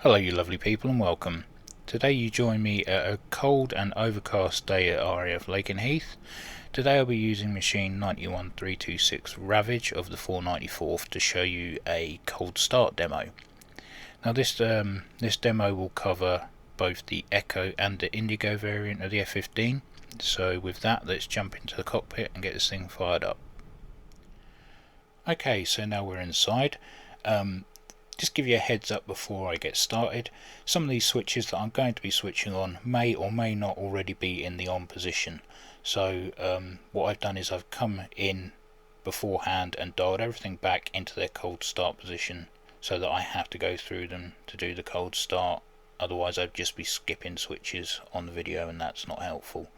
Hello you lovely people and welcome. Today you join me at a cold and overcast day at RAF Lakenheath. Today I'll be using machine 91326 Ravage of the 494th to show you a cold start demo. Now this demo will cover both the Echo and the Indigo variant of the F-15. So with that, let's jump into the cockpit and get this thing fired up. Okay, so now we're inside. Just give you a heads up before I get started. Some of these switches that I'm going to be switching on may or may not already be in the on position. So what I've done is I've come in beforehand and dialed everything back into their cold start position so that I have to go through them to do the cold start. Otherwise I'd just be skipping switches on the video and that's not helpful.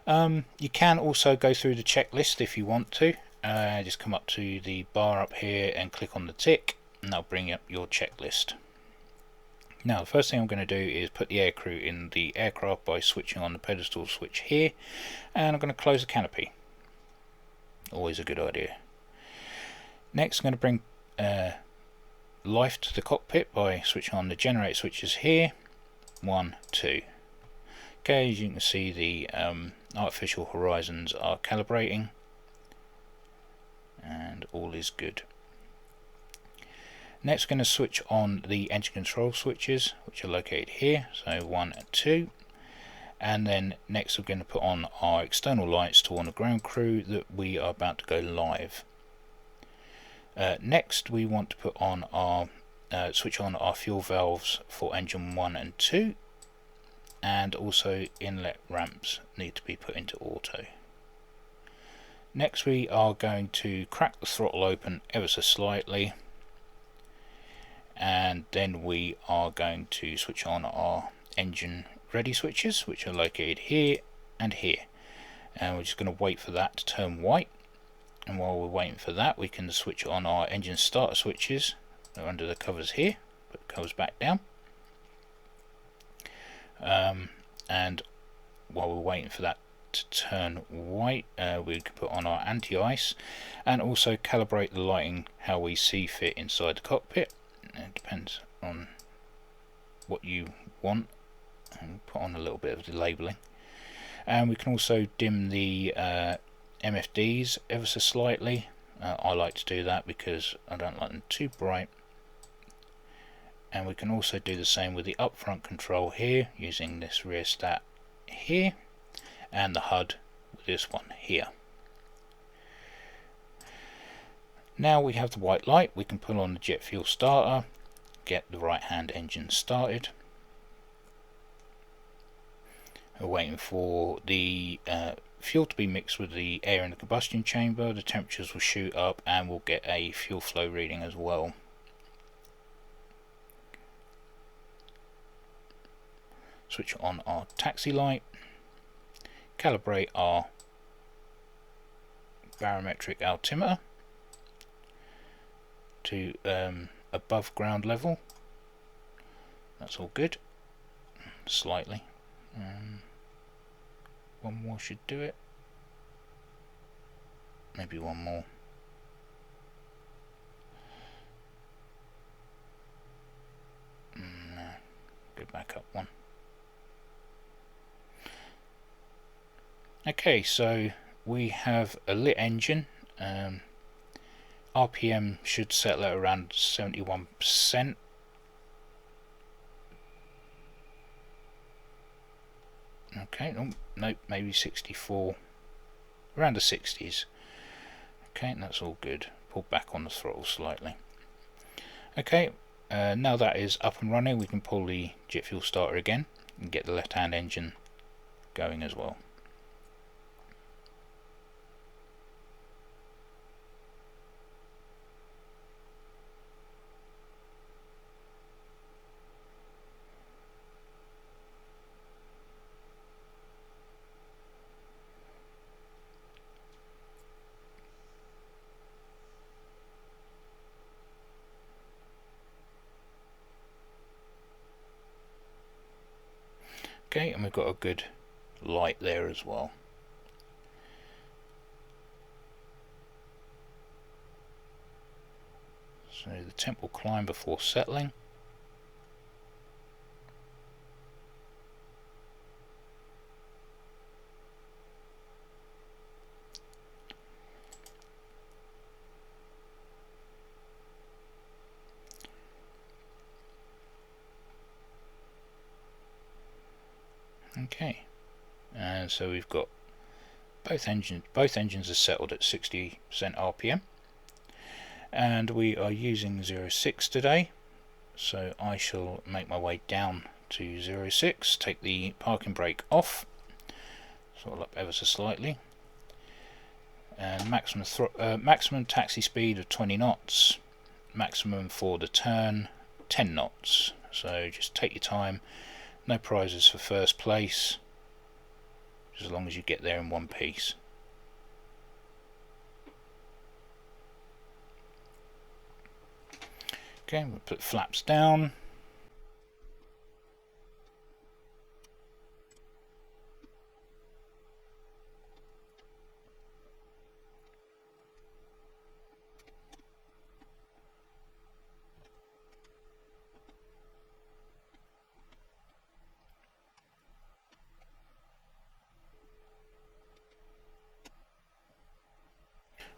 You can also go through the checklist if you want to. Just come up to the bar up here and click on the tick, and that'll bring up your checklist. Now the first thing I'm going to do is put the aircrew in the aircraft by switching on the pedestal switch here, and I'm going to close the canopy. Always a good idea. Next I'm going to bring life to the cockpit by switching on the generate switches here. 1, 2. Okay, as you can see the artificial horizons are calibrating and all is good. Next we're going to switch on the engine control switches, which are located here, so 1 and 2, and then next we're going to put on our external lights to warn the ground crew that we are about to go live. Next we want to put on our switch on our fuel valves for engine 1 and 2, and also inlet ramps need to be put into auto. Next we are going to crack the throttle open ever so slightly, and then we are going to switch on our engine ready switches, which are located here and here, and we're just going to wait for that to turn white. And while we're waiting for that, we can switch on our engine starter switches. They're under the covers here, put the covers back down, and while we're waiting for that to turn white, we can put on our anti-ice and also calibrate the lighting how we see fit inside the cockpit. It depends on what you want, and put on a little bit of the labelling. And we can also dim the MFDs ever so slightly. I like to do that because I don't like them too bright. And we can also do the same with the upfront control here using this rear stat here, and the HUD with this one here. Now we have the white light, we can put on the jet fuel starter, get the right hand engine started. We're waiting for the fuel to be mixed with the air in the combustion chamber. The temperatures will shoot up and we'll get a fuel flow reading as well. Switch on our taxi light, calibrate our barometric altimeter to above ground level. That's all good. Slightly. One more should do it. Maybe one more. No. Go back up one. Okay, so we have a lit engine. RPM should settle at around 71%. Okay, nope, maybe 64, around the 60s. Okay, and that's all good. Pull back on the throttle slightly. Okay, now that is up and running, we can pull the jet fuel starter again and get the left hand engine going as well. Okay, and we've got a good light there as well. So the temp will climb before settling. Okay, and so we've got both engines are settled at 60% RPM, and we are using 0.6 today, so I shall make my way down to 0.6, take the parking brake off, sort of up ever so slightly, and maximum taxi speed of 20 knots, maximum for the turn 10 knots, so just take your time, no prizes for first place, as long as you get there in one piece. Okay, we'll put flaps down.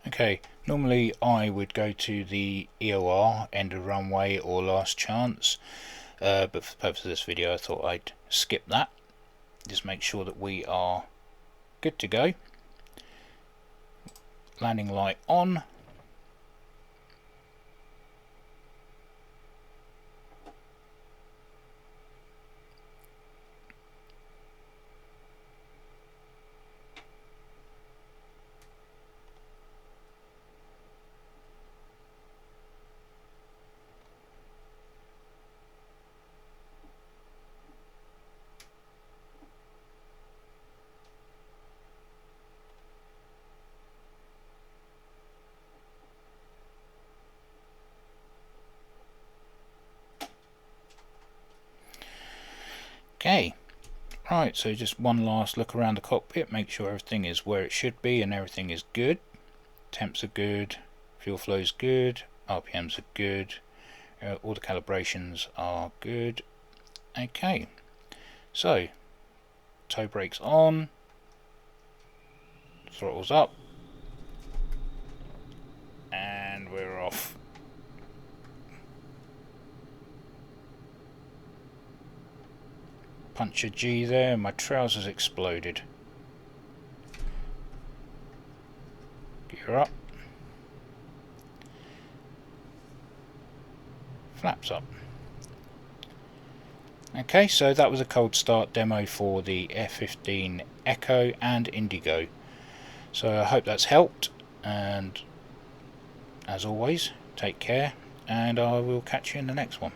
Okay, normally I would go to the EOR, end of runway, or last chance, but for the purpose of this video I thought I'd skip that. Just make sure that we are good to go. Landing light on. Okay, right, so just one last look around the cockpit, make sure everything is where it should be and everything is good. Temps are good, fuel flow is good, RPMs are good, all the calibrations are good. Okay, so toe brakes on, throttles up, and we're off. Punch a G there, my trousers exploded. Gear up. Flaps up. Okay, so that was a cold start demo for the F-15 Echo and Indigo. So I hope that's helped, and as always, take care, and I will catch you in the next one.